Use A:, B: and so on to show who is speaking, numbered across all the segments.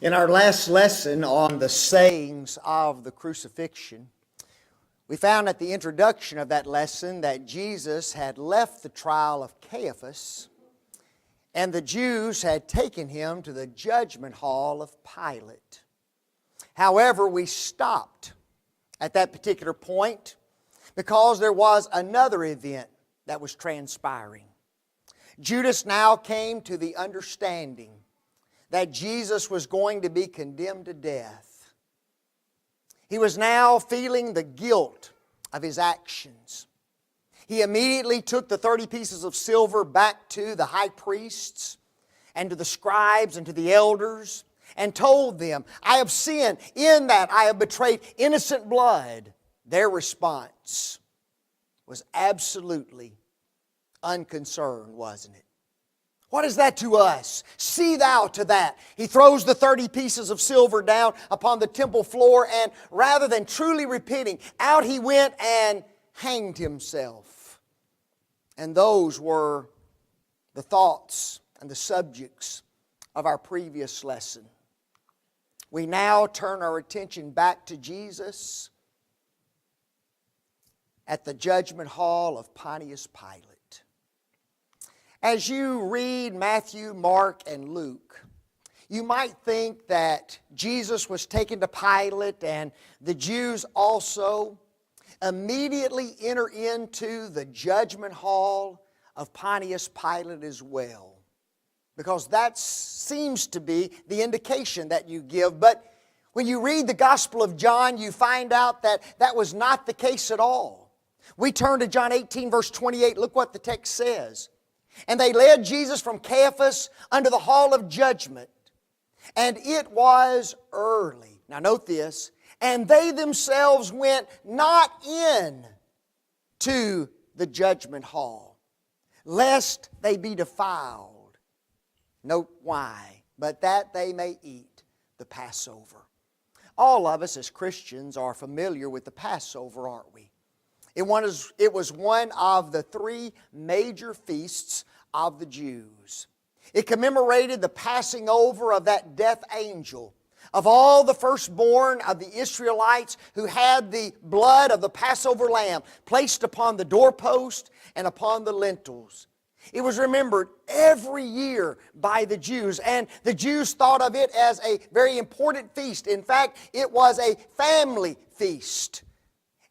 A: In our last lesson on the sayings of the crucifixion, we found at the introduction of that lesson that Jesus had left the trial of Caiaphas and the Jews had taken him to the judgment hall of Pilate. However, we stopped at that particular point because there was another event that was transpiring. Judas now came to the understanding that Jesus was going to be condemned to death. He was now feeling the guilt of his actions. He immediately took the 30 pieces of silver back to the high priests and to the scribes and to the elders and told them, "I have sinned. In that I have betrayed innocent blood." Their response was absolutely unconcerned, wasn't it? What is that to us? See thou to that. He throws the 30 pieces of silver down upon the temple floor, and rather than truly repenting, out he went and hanged himself. And those were the thoughts and the subjects of our previous lesson. We now turn our attention back to Jesus at the judgment hall of Pontius Pilate. As you read Matthew, Mark, and Luke, you might think that Jesus was taken to Pilate and the Jews also immediately enter into the judgment hall of Pontius Pilate as well. Because that seems to be the indication that you give. But when you read the Gospel of John, you find out that that was not the case at all. We turn to John 18, verse 28. Look what the text says. "And they led Jesus from Caiaphas unto the hall of judgment. And it was early." Now note this. "And they themselves went not in to the judgment hall, lest they be defiled." Note why. "But that they may eat the Passover." All of us as Christians are familiar with the Passover, aren't we? It was one of the three major feasts of the Jews. It commemorated the passing over of that death angel, of all the firstborn of the Israelites who had the blood of the Passover lamb placed upon the doorpost and upon the lintels. It was remembered every year by the Jews, and the Jews thought of it as a very important feast. In fact, it was a family feast.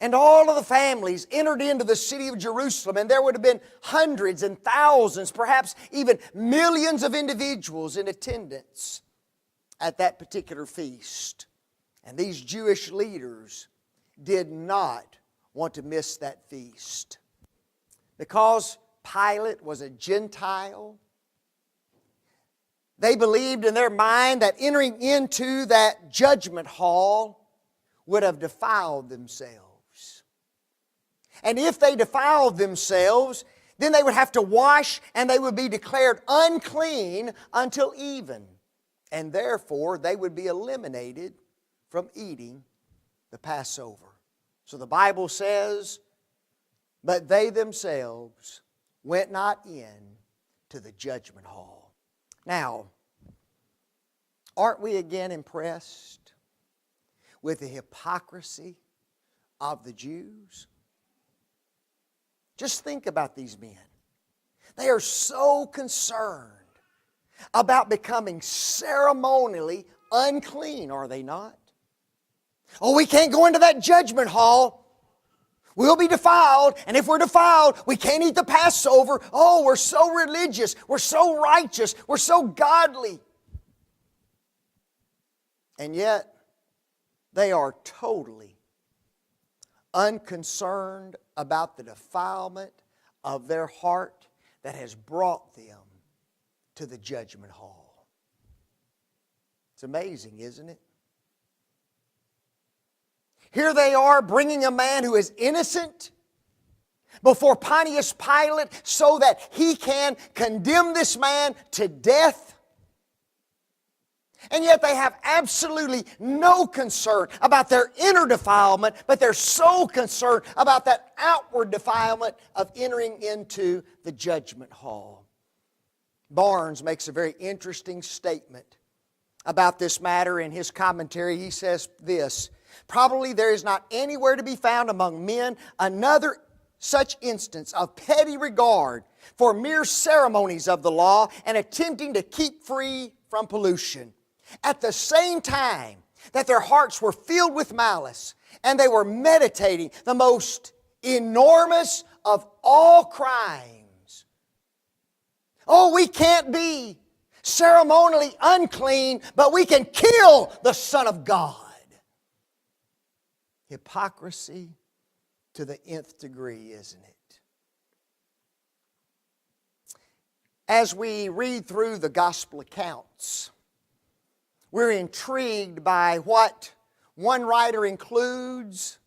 A: And all of the families entered into the city of Jerusalem, and there would have been hundreds and thousands, perhaps even millions of individuals in attendance at that particular feast. And these Jewish leaders did not want to miss that feast. Because Pilate was a Gentile, they believed in their mind that entering into that judgment hall would have defiled themselves. And if they defiled themselves, then they would have to wash and they would be declared unclean until even. And therefore, they would be eliminated from eating the Passover. So the Bible says, "But they themselves went not in to the judgment hall." Now, aren't we again impressed with the hypocrisy of the Jews? Just think about these men. They are so concerned about becoming ceremonially unclean, are they not? "Oh, we can't go into that judgment hall. We'll be defiled, and if we're defiled, we can't eat the Passover. Oh, we're so religious. We're so righteous. We're so godly." And yet, they are totally unconcerned about the defilement of their heart that has brought them to the judgment hall. It's amazing, isn't it? Here they are bringing a man who is innocent before Pontius Pilate so that he can condemn this man to death. And yet they have absolutely no concern about their inner defilement, but they're so concerned about that outward defilement of entering into the judgment hall. Barnes makes a very interesting statement about this matter in his commentary. He says this: probably there is not anywhere to be found among men another such instance of petty regard for mere ceremonies of the law and attempting to keep free from pollution, at the same time that their hearts were filled with malice, and they were meditating the most enormous of all crimes. Oh, we can't be ceremonially unclean, but we can kill the Son of God. Hypocrisy to the nth degree, isn't it? As we read through the gospel accounts, we're intrigued by what one writer includes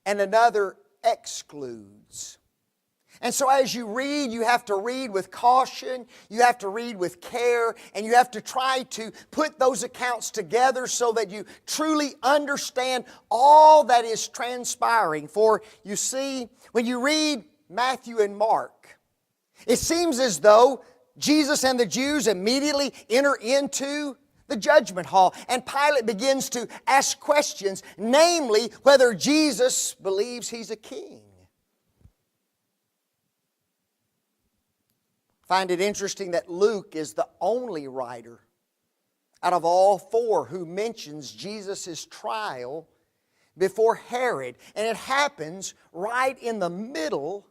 A: and another excludes. And so as you read, you have to read with caution, you have to read with care, and you have to try to put those accounts together so that you truly understand all that is transpiring. For you see, when you read Matthew and Mark, it seems as though Jesus and the Jews immediately enter into the judgment hall, and Pilate begins to ask questions, namely whether Jesus believes he's a king. Find it interesting that Luke is the only writer out of all four who mentions Jesus' trial before Herod. And it happens right in the middle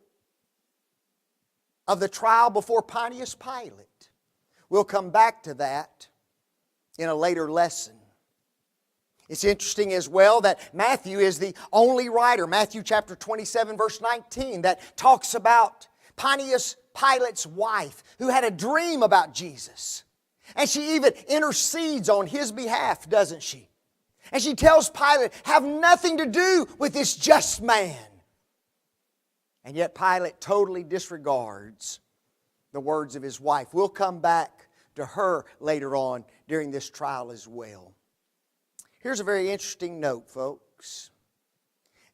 A: of the trial before Pontius Pilate. We'll come back to that in a later lesson. It's interesting as well that Matthew is the only writer, Matthew chapter 27 verse 19, that talks about Pontius Pilate's wife who had a dream about Jesus. And she even intercedes on his behalf, doesn't she? And she tells Pilate, have nothing to do with this just man. And yet Pilate totally disregards the words of his wife. We'll come back to her later on during this trial as well. Here's a very interesting note, folks.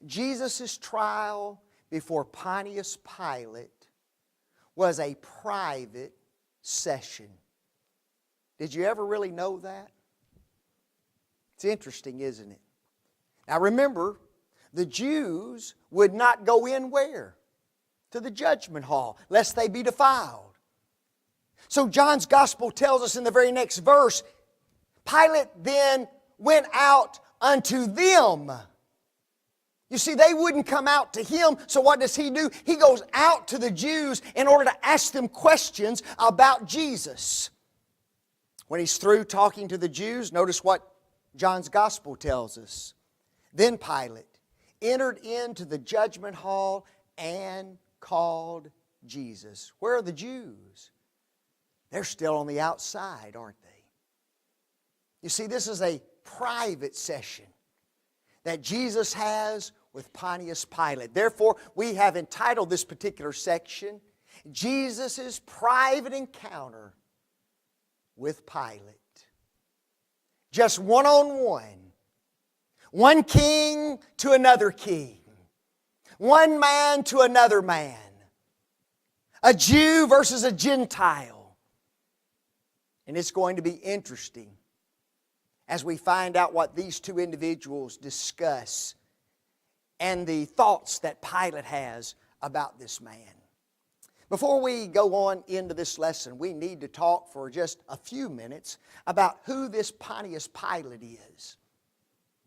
A: Jesus' trial before Pontius Pilate was a private session. Did you ever really know that? It's interesting, isn't it? Now remember, the Jews would not go in where? To the judgment hall, lest they be defiled. So John's Gospel tells us in the very next verse, Pilate then went out unto them. You see, they wouldn't come out to him, so what does he do? He goes out to the Jews in order to ask them questions about Jesus. When he's through talking to the Jews, notice what John's Gospel tells us. Then Pilate entered into the judgment hall and called Jesus. Where are the Jews? They're still on the outside, aren't they? You see, this is a private session that Jesus has with Pontius Pilate. Therefore, we have entitled this particular section, Jesus' private encounter with Pilate. Just one-on-one. One king to another king. One man to another man. A Jew versus a Gentile. And it's going to be interesting as we find out what these two individuals discuss and the thoughts that Pilate has about this man. Before we go on into this lesson, we need to talk for just a few minutes about who this Pontius Pilate is.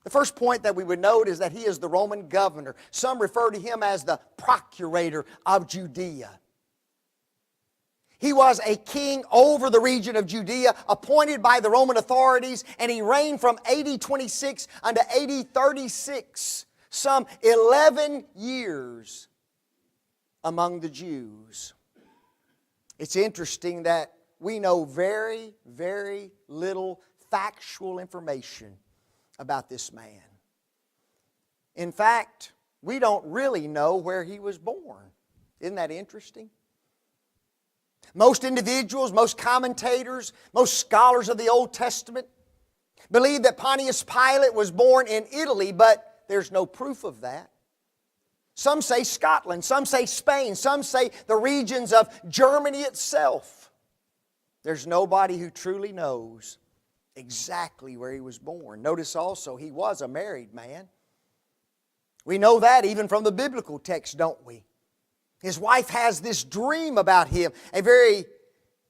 A: The first point that we would note is that he is the Roman governor. Some refer to him as the procurator of Judea. He was a king over the region of Judea, appointed by the Roman authorities, and he reigned from AD 26 unto AD 36, some 11 years among the Jews. It's interesting that we know very, very little factual information about this man. In fact, we don't really know where he was born. Isn't that interesting? Most individuals, most commentators, most scholars of the Old Testament believe that Pontius Pilate was born in Italy, but there's no proof of that. Some say Scotland, some say Spain, some say the regions of Germany itself. There's nobody who truly knows exactly where he was born. Notice also, he was a married man. We know that even from the biblical text, don't we? His wife has this dream about him, a very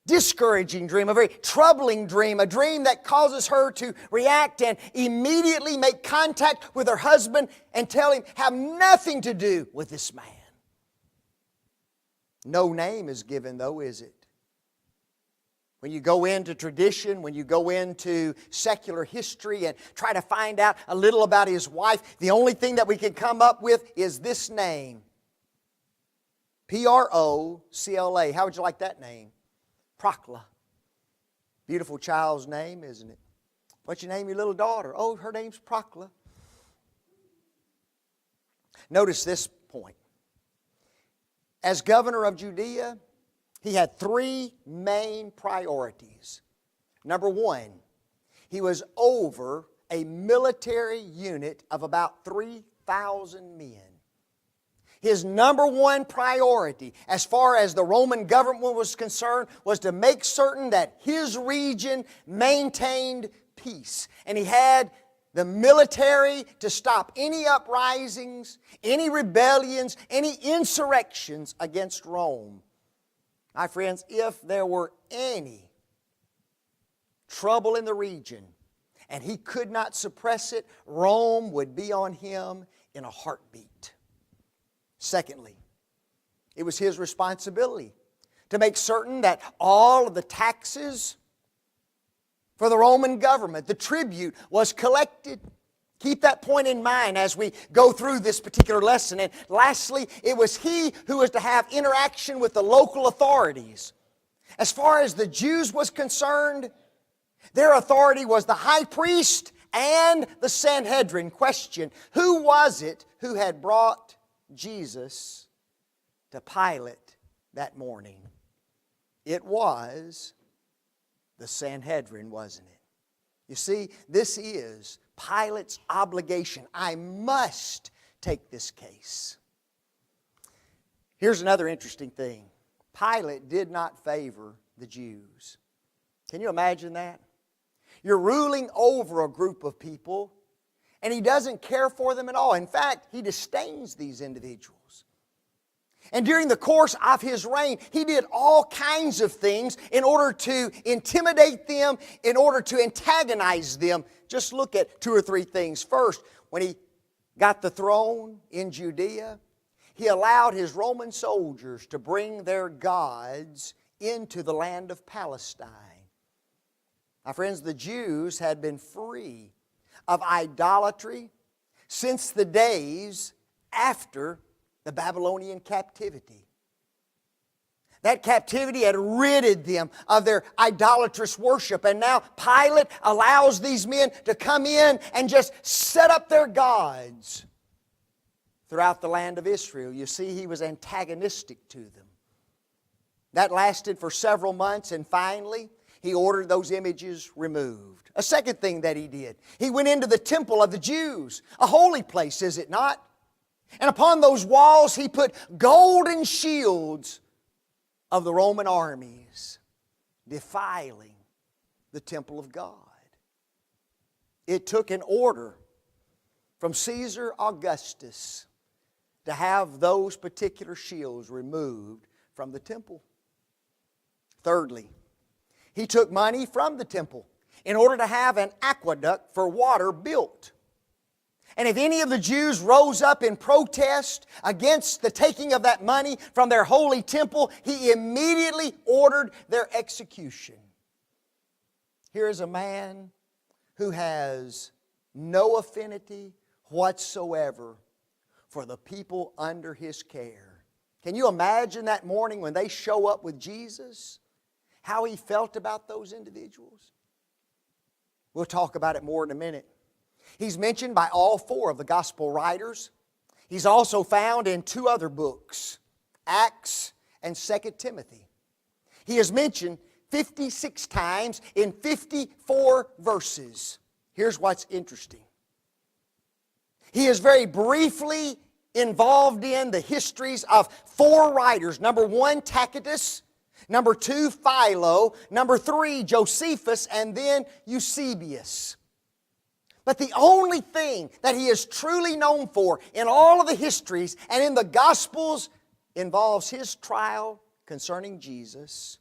A: discouraging dream, a very troubling dream, a dream that causes her to react and immediately make contact with her husband and tell him, have nothing to do with this man. No name is given, though, is it? When you go into tradition, when you go into secular history and try to find out a little about his wife, the only thing that we can come up with is this name. Procla. How would you like that name? Procla. Beautiful child's name, isn't it? What's your name, your little daughter? Oh, her name's Procla. Notice this point. As governor of Judea, he had three main priorities. Number one, he was over a military unit of about 3,000 men. His number one priority, as far as the Roman government was concerned, was to make certain that his region maintained peace. And he had the military to stop any uprisings, any rebellions, any insurrections against Rome. My friends, if there were any trouble in the region and he could not suppress it, Rome would be on him in a heartbeat. Secondly, it was his responsibility to make certain that all of the taxes for the Roman government, the tribute, was collected. Keep that point in mind as we go through this particular lesson. And lastly, it was he who was to have interaction with the local authorities. As far as the Jews was concerned, their authority was the high priest and the Sanhedrin. Question: who was it who had brought Jesus to Pilate that morning? It was the Sanhedrin, wasn't it? You see, this is Pilate's obligation. I must take this case. Here's another interesting thing. Pilate did not favor the Jews. Can you imagine that? You're ruling over a group of people, and he doesn't care for them at all. In fact, he disdains these individuals. And during the course of his reign, he did all kinds of things in order to intimidate them, in order to antagonize them. Just look at two or three things. First, when he got the throne in Judea, he allowed his Roman soldiers to bring their gods into the land of Palestine. My friends, the Jews had been free of idolatry since the days after the Babylonian captivity. That captivity had ridded them of their idolatrous worship. And now Pilate allows these men to come in and just set up their gods throughout the land of Israel. You see, he was antagonistic to them. That lasted for several months, and finally he ordered those images removed. A second thing that he did, he went into the temple of the Jews, a holy place, is it not? And upon those walls he put golden shields of the Roman armies, defiling the temple of God. It took an order from Caesar Augustus to have those particular shields removed from the temple. Thirdly, he took money from the temple in order to have an aqueduct for water built. And if any of the Jews rose up in protest against the taking of that money from their holy temple, he immediately ordered their execution. Here is a man who has no affinity whatsoever for the people under his care. Can you imagine that morning when they show up with Jesus? How he felt about those individuals? We'll talk about it more in a minute. He's mentioned by all four of the gospel writers. He's also found in two other books, Acts and 2 Timothy. He is mentioned 56 times in 54 verses. Here's what's interesting. He is very briefly involved in the histories of four writers. Number one, Tacitus. Number 2, Philo. Number 3, Josephus. And then Eusebius. But the only thing that he is truly known for in all of the histories and in the Gospels involves his trial concerning Jesus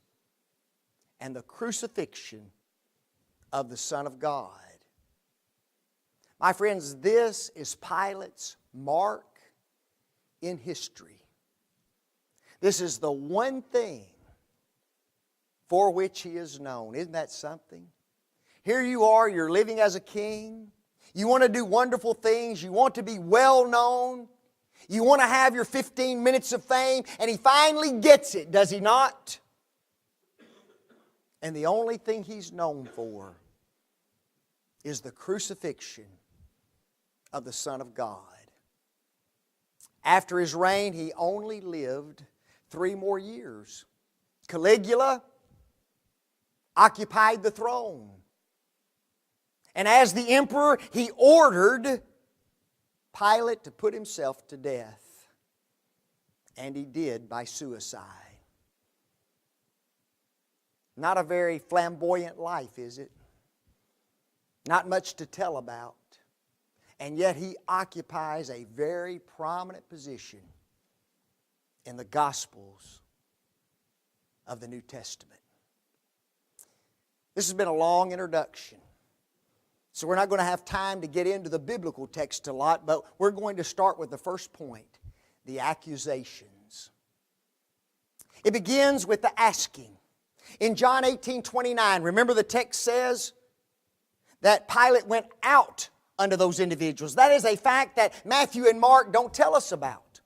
A: and the crucifixion of the Son of God. My friends, this is Pilate's mark in history. This is the one thing for which he is known. Isn't that something? Here you are, you're living as a king. You want to do wonderful things. You want to be well known. You want to have your 15 minutes of fame. And he finally gets it, does he not? And the only thing he's known for is the crucifixion of the Son of God. After his reign, he only lived 3 more years. Caligula occupied the throne. And as the emperor, he ordered Pilate to put himself to death. And he did by suicide. Not a very flamboyant life, is it? Not much to tell about. And yet he occupies a very prominent position in the Gospels of the New Testament. This has been a long introduction. So we're not going to have time to get into the biblical text a lot, but we're going to start with the first point, the accusations. It begins with the asking. In John 18:29, remember the text says that Pilate went out unto those individuals. That is a fact that Matthew and Mark don't tell us about.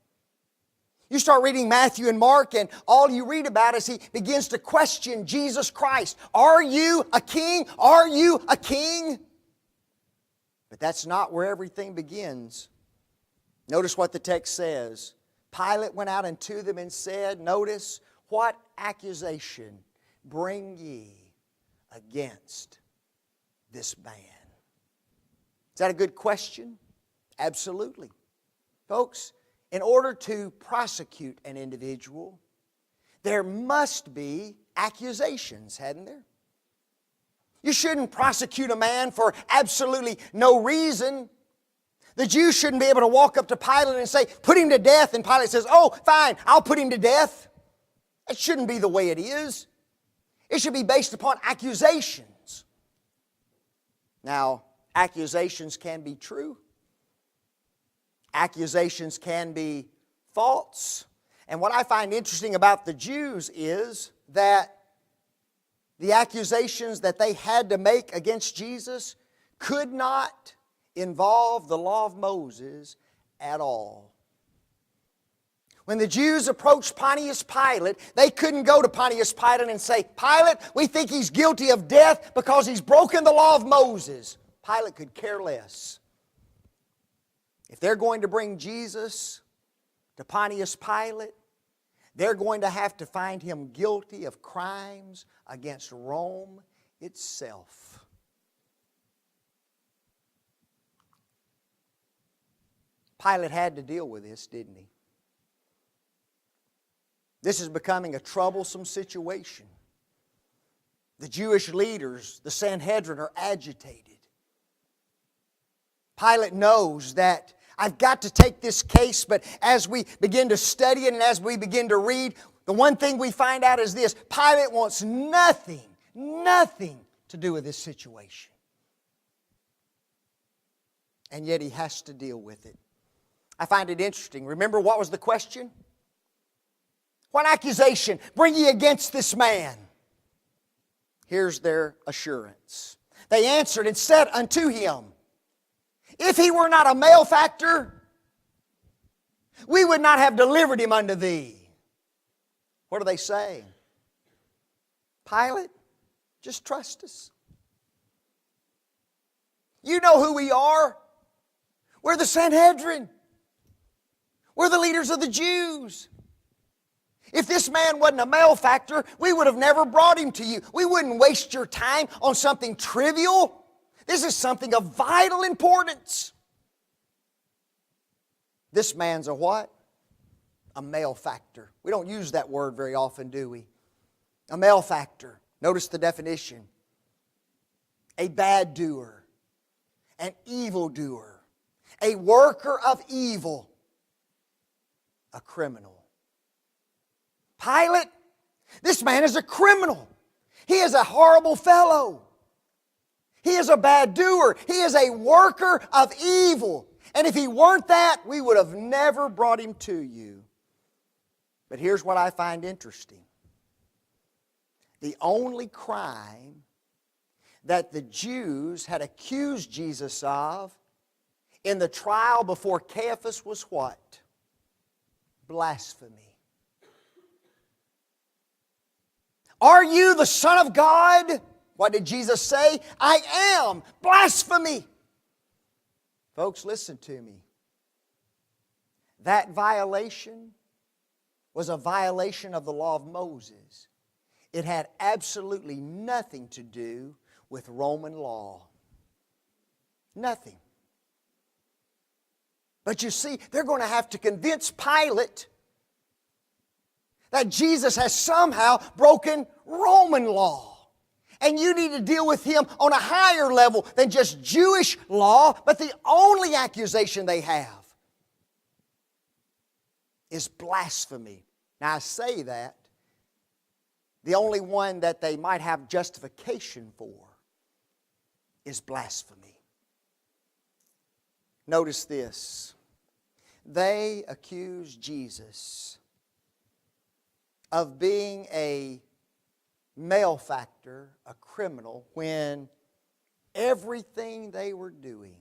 A: You start reading Matthew and Mark, and all you read about is he begins to question Jesus Christ. Are you a king? Are you a king? But that's not where everything begins. Notice what the text says. Pilate went out unto them and said, notice, what accusation bring ye against this man? Is that a good question? Absolutely. Folks, in order to prosecute an individual, there must be accusations, hadn't there? You shouldn't prosecute a man for absolutely no reason. The Jews shouldn't be able to walk up to Pilate and say, put him to death, and Pilate says, oh, fine, I'll put him to death. That shouldn't be the way it is. It should be based upon accusations. Now, accusations can be true. Accusations can be false. And what I find interesting about the Jews is that the accusations that they had to make against Jesus could not involve the law of Moses at all. When the Jews approached Pontius Pilate, they couldn't go to Pontius Pilate and say, Pilate, we think he's guilty of death because he's broken the law of Moses. Pilate could care less. If they're going to bring Jesus to Pontius Pilate, they're going to have to find him guilty of crimes against Rome itself. Pilate had to deal with this, didn't he? This is becoming a troublesome situation. The Jewish leaders, the Sanhedrin, are agitated. Pilate knows that I've got to take this case, but as we begin to study it and as we begin to read, the one thing we find out is this: Pilate wants nothing to do with this situation. And yet he has to deal with it. I find it interesting. Remember, what was the question? What accusation bring ye against this man? Here's their assurance. They answered and said unto him, if he were not a malefactor, we would not have delivered him unto thee. What are they saying? Pilate, just trust us. You know who we are. We're the Sanhedrin. We're the leaders of the Jews. If this man wasn't a malefactor, we would have never brought him to you. We wouldn't waste your time on something trivial. This is something of vital importance. This man's a what? A malefactor. We don't use that word very often, do we? A malefactor. Notice the definition. A bad doer. An evildoer. A worker of evil. A criminal. Pilate, this man is a criminal. He is a horrible fellow. He is a bad doer. He is a worker of evil. And if he weren't that, we would have never brought him to you. But here's what I find interesting. The only crime that the Jews had accused Jesus of in the trial before Caiaphas was what? Blasphemy. Are you the Son of God? What did Jesus say? I am. Blasphemy. Folks, listen to me. That violation was a violation of the law of Moses. It had absolutely nothing to do with Roman law. Nothing. But you see, they're going to have to convince Pilate that Jesus has somehow broken Roman law. And you need to deal with him on a higher level than just Jewish law, but the only accusation they have is blasphemy. Now I say that, the only one that they might have justification for is blasphemy. Notice this. They accuse Jesus of being a malefactor, a criminal, when everything they were doing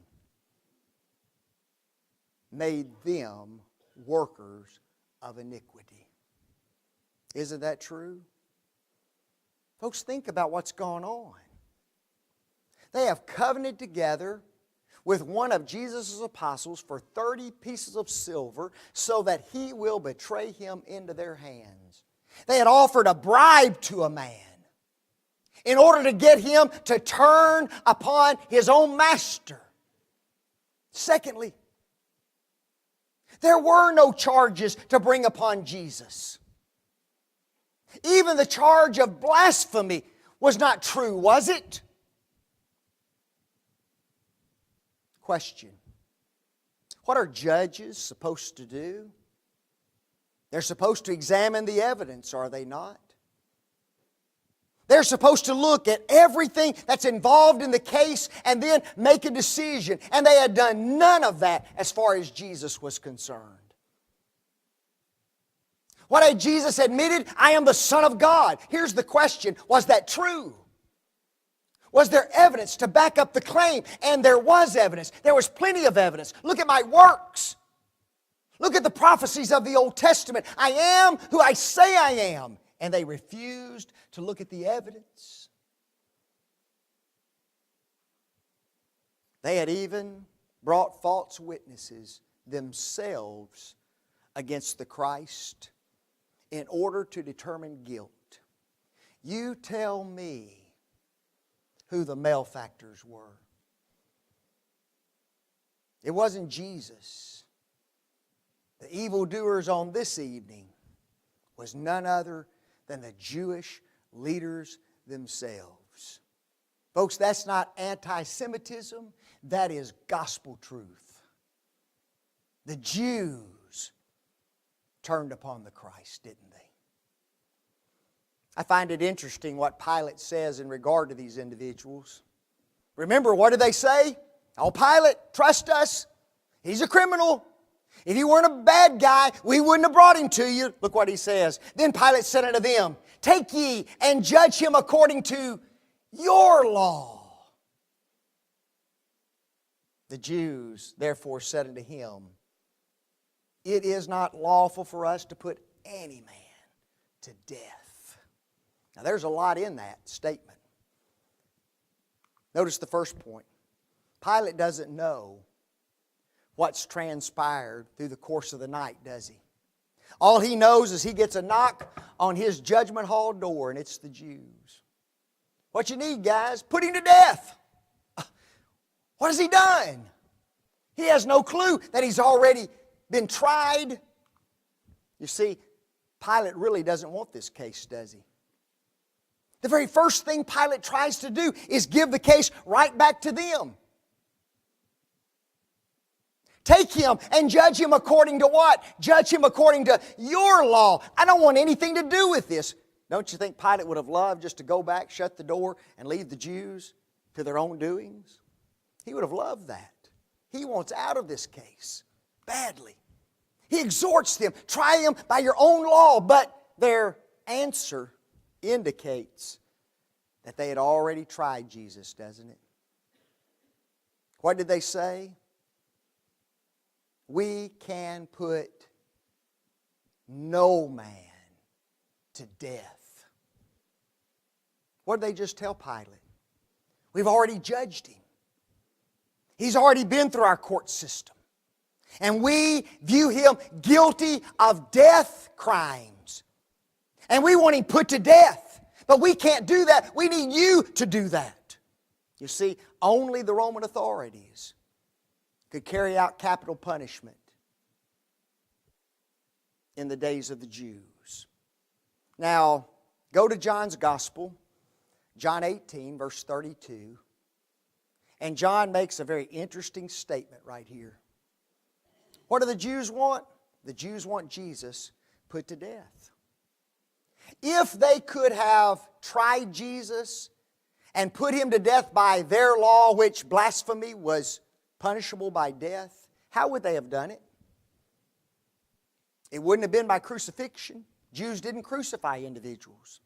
A: made them workers of iniquity. Isn't that true? Folks, think about what's going on. They have covenanted together with one of Jesus' apostles for 30 pieces of silver so that he will betray him into their hands. They had offered a bribe to a man in order to get him to turn upon his own master. Secondly, there were no charges to bring upon Jesus. Even the charge of blasphemy was not true, was it? Question. What are judges supposed to do? They're supposed to examine the evidence, are they not? They're supposed to look at everything that's involved in the case and then make a decision. And they had done none of that as far as Jesus was concerned. What had Jesus admitted? I am the Son of God. Here's the question. Was that true? Was there evidence to back up the claim? And there was evidence. There was plenty of evidence. Look at my works. Look at the prophecies of the Old Testament. I am who I say I am. And they refused to look at the evidence. They had even brought false witnesses themselves against the Christ in order to determine guilt. You tell me who the malefactors were. It wasn't Jesus. The evildoers on this evening was none other than the Jewish leaders themselves. Folks, that's not anti-Semitism. That is gospel truth. The Jews turned upon the Christ, didn't they? I find it interesting what Pilate says in regard to these individuals. Remember, what did they say? Oh, Pilate, trust us. He's a criminal. If he weren't a bad guy, we wouldn't have brought him to you. Look what he says. Then Pilate said unto them, take ye and judge him according to your law. The Jews therefore said unto him, it is not lawful for us to put any man to death. Now there's a lot in that statement. Notice the first point. Pilate doesn't know what's transpired through the course of the night, does he? All he knows is he gets a knock on his judgment hall door, and it's the Jews. What you need, guys? Put him to death. What has he done? He has no clue that he's already been tried. You see, Pilate really doesn't want this case, does he? The very first thing Pilate tries to do is give the case right back to them. Take him and judge him according to what? Judge him according to your law. I don't want anything to do with this. Don't you think Pilate would have loved just to go back, shut the door, and leave the Jews to their own doings? He would have loved that. He wants out of this case badly. He exhorts them, try him by your own law, but their answer indicates that they had already tried Jesus, doesn't it? What did they say? We can put no man to death. What did they just tell Pilate? We've already judged him. He's already been through our court system. And we view him guilty of death crimes. And we want him put to death. But we can't do that. We need you to do that. You see, only the Roman authorities could carry out capital punishment in the days of the Jews. Now, go to John's Gospel, John 18, verse 32. And John makes a very interesting statement right here. What do the Jews want? The Jews want Jesus put to death. If they could have tried Jesus and put him to death by their law, which blasphemy was punishable by death, how would they have done it? It wouldn't have been by crucifixion. Jews didn't crucify individuals.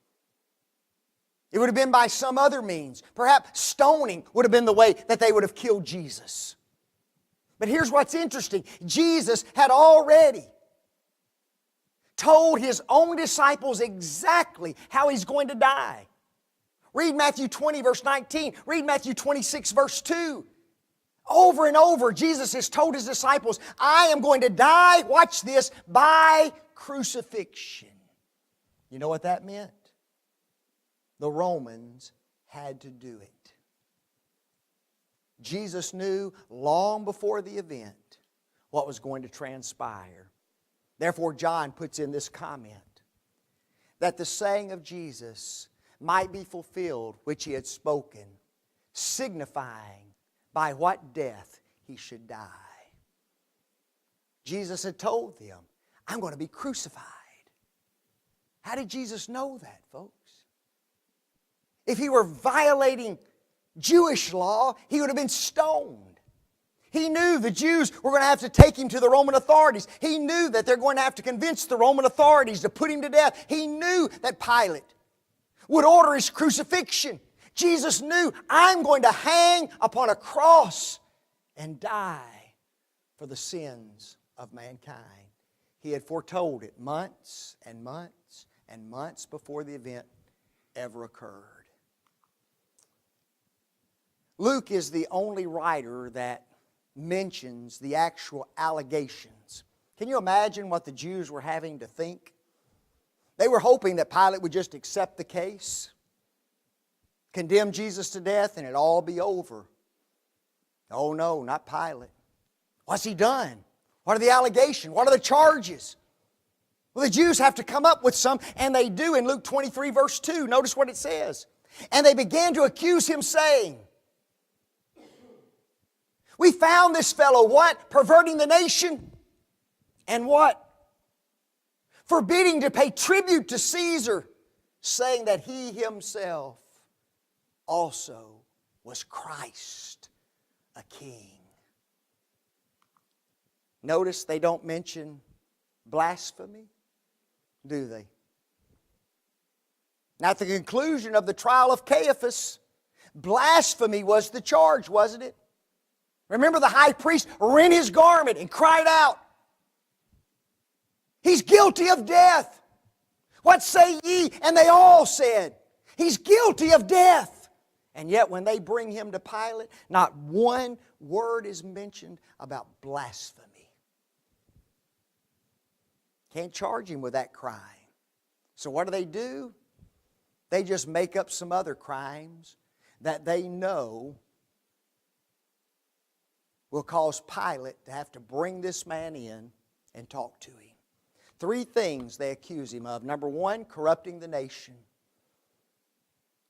A: It would have been by some other means. Perhaps stoning would have been the way that they would have killed Jesus. But here's what's interesting. Jesus had already told His own disciples exactly how He's going to die. Read Matthew 20, verse 19. Read Matthew 26, verse 2. Over and over, Jesus has told His disciples, I am going to die, watch this, by crucifixion. You know what that meant? The Romans had to do it. Jesus knew long before the event what was going to transpire. Therefore, John puts in this comment that the saying of Jesus might be fulfilled which He had spoken, signifying by what death He should die. Jesus had told them, I'm going to be crucified. How did Jesus know that, folks? If He were violating Jewish law, He would have been stoned. He knew the Jews were going to have to take Him to the Roman authorities. He knew that they're going to have to convince the Roman authorities to put Him to death. He knew that Pilate would order His crucifixion. Jesus knew, I'm going to hang upon a cross and die for the sins of mankind. He had foretold it months and months and months before the event ever occurred. Luke is the only writer that mentions the actual allegations. Can you imagine what the Jews were having to think? They were hoping that Pilate would just accept the case, condemn Jesus to death, and it'd all be over. Oh no, not Pilate. What's he done? What are the allegations? What are the charges? Well, the Jews have to come up with some, and they do in Luke 23, verse 2. Notice what it says. And they began to accuse Him, saying, we found this fellow, what? Perverting the nation. And what? Forbidding to pay tribute to Caesar, saying that He Himself also was Christ, a king. Notice they don't mention blasphemy, do they? Now, at the conclusion of the trial of Caiaphas, blasphemy was the charge, wasn't it? Remember, the high priest rent his garment and cried out, He's guilty of death. What say ye? And they all said, He's guilty of death. And yet when they bring Him to Pilate, not one word is mentioned about blasphemy. Can't charge Him with that crime. So what do? They just make up some other crimes that they know will cause Pilate to have to bring this man in and talk to him. 3 things they accuse Him of. Number 1, corrupting the nation.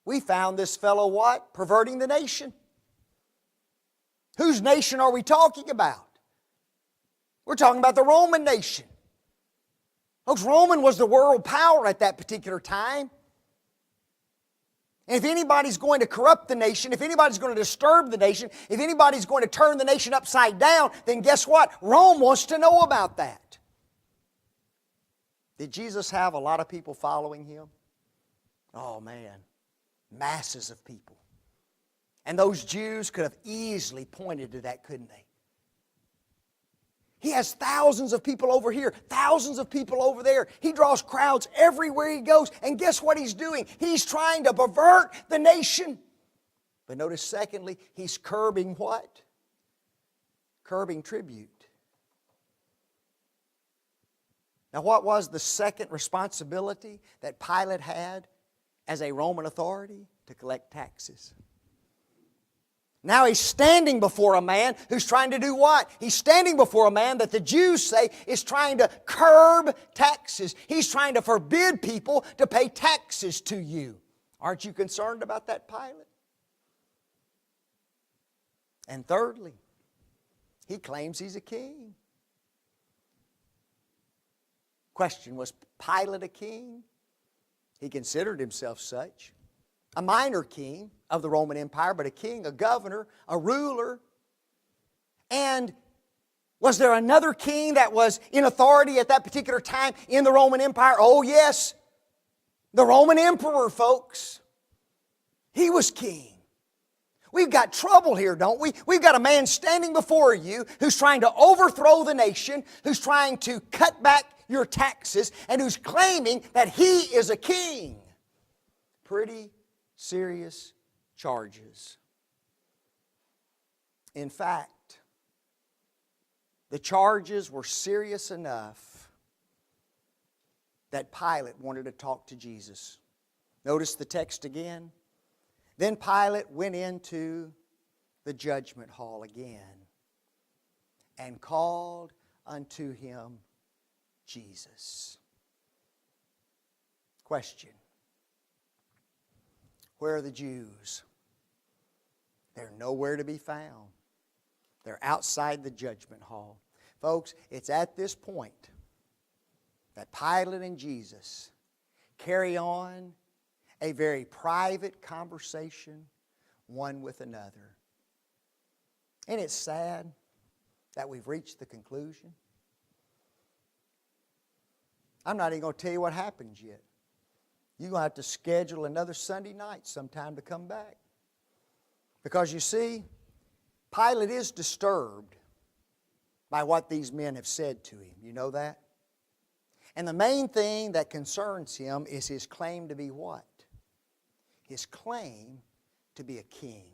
A: We found this fellow what? Perverting the nation. Whose nation are we talking about? We're talking about the Roman nation. Folks, Roman was the world power at that particular time. And if anybody's going to corrupt the nation, if anybody's going to disturb the nation, if anybody's going to turn the nation upside down, then guess what? Rome wants to know about that. Did Jesus have a lot of people following Him? Oh man, masses of people. And those Jews could have easily pointed to that, couldn't they? He has thousands of people over here, thousands of people over there. He draws crowds everywhere He goes. And guess what He's doing? He's trying to pervert the nation. But notice secondly, He's curbing what? Curbing tribute. Now what was the second responsibility that Pilate had as a Roman authority? To collect taxes. Now he's standing before a man who's trying to do what? He's standing before a man that the Jews say is trying to curb taxes. He's trying to forbid people to pay taxes to you. Aren't you concerned about that, Pilate? And thirdly, he claims he's a king. Question, was Pilate a king? He considered himself such. A minor king of the Roman Empire, but a king, a governor, a ruler. And was there another king that was in authority at that particular time in the Roman Empire? Oh yes, the Roman emperor, folks. He was king. We've got trouble here, don't we? We've got a man standing before you who's trying to overthrow the nation, who's trying to cut back your taxes, and who's claiming that he is a king. Pretty serious charges. In fact, the charges were serious enough that Pilate wanted to talk to Jesus. Notice the text again. Then Pilate went into the judgment hall again and called unto him Jesus. Question. Where are the Jews? They're nowhere to be found. They're outside the judgment hall. Folks, it's at this point that Pilate and Jesus carry on a very private conversation, one with another. Ain't it sad that we've reached the conclusion? I'm not even going to tell you what happens yet. You're going to have to schedule another Sunday night sometime to come back. Because you see, Pilate is disturbed by what these men have said to him. You know that? And the main thing that concerns him is his claim to be what? His claim to be a king.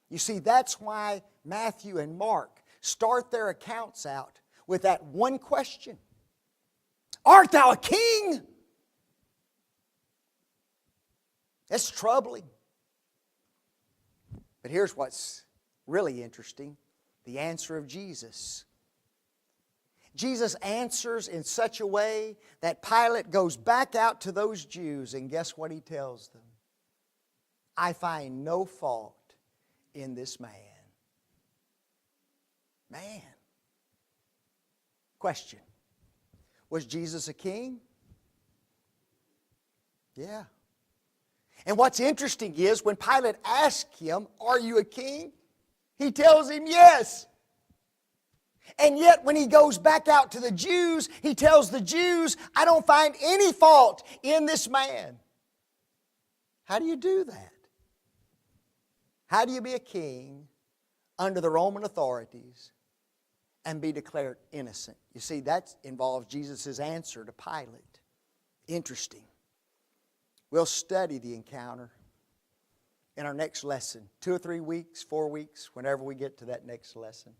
A: You see, that's why Matthew and Mark start their accounts out with that one question. Art thou a king? That's troubling. But here's what's really interesting. The answer of Jesus. Jesus answers in such a way that Pilate goes back out to those Jews, and guess what he tells them? I find no fault in this man. Man. Question. Was Jesus a king? Yeah. And what's interesting is when Pilate asks him, are you a king? He tells him yes. And yet when he goes back out to the Jews, he tells the Jews, I don't find any fault in this man. How do you do that? How do you be a king under the Roman authorities and be declared innocent? You see, that involves Jesus' answer to Pilate. Interesting. We'll study the encounter in our next lesson. 2 or 3 weeks, 4 weeks, whenever we get to that next lesson.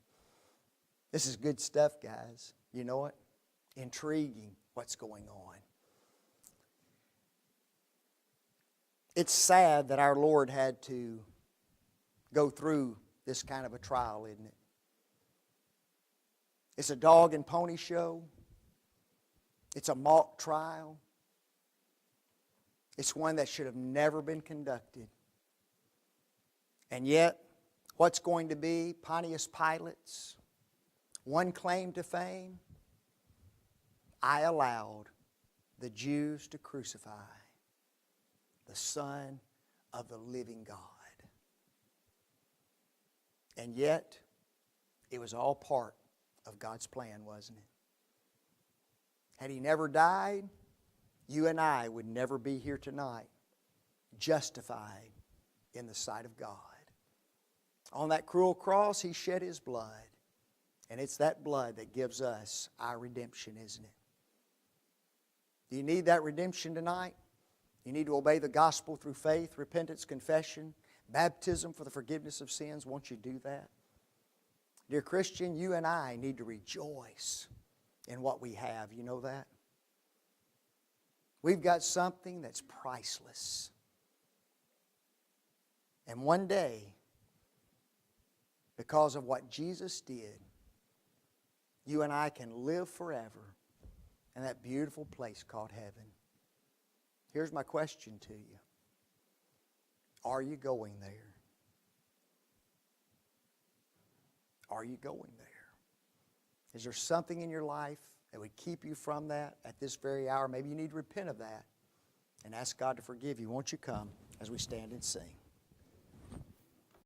A: This is good stuff, guys. You know it? Intriguing what's going on. It's sad that our Lord had to go through this kind of a trial, isn't it? It's a dog and pony show. It's a mock trial. It's one that should have never been conducted. And yet, what's going to be Pontius Pilate's one claim to fame? I allowed the Jews to crucify the Son of the living God. And yet, it was all part of God's plan, wasn't it? Had He never died, you and I would never be here tonight, justified in the sight of God. On that cruel cross, He shed His blood. And it's that blood that gives us our redemption, isn't it? Do you need that redemption tonight? You need to obey the gospel through faith, repentance, confession, baptism for the forgiveness of sins. Won't you do that? Dear Christian, you and I need to rejoice in what we have. You know that? We've got something that's priceless. And one day, because of what Jesus did, you and I can live forever in that beautiful place called heaven. Here's my question to you. Are you going there? Are you going there? Is there something in your life that would keep you from that at this very hour? Maybe you need to repent of that and ask God to forgive you. Won't you come as we stand and sing?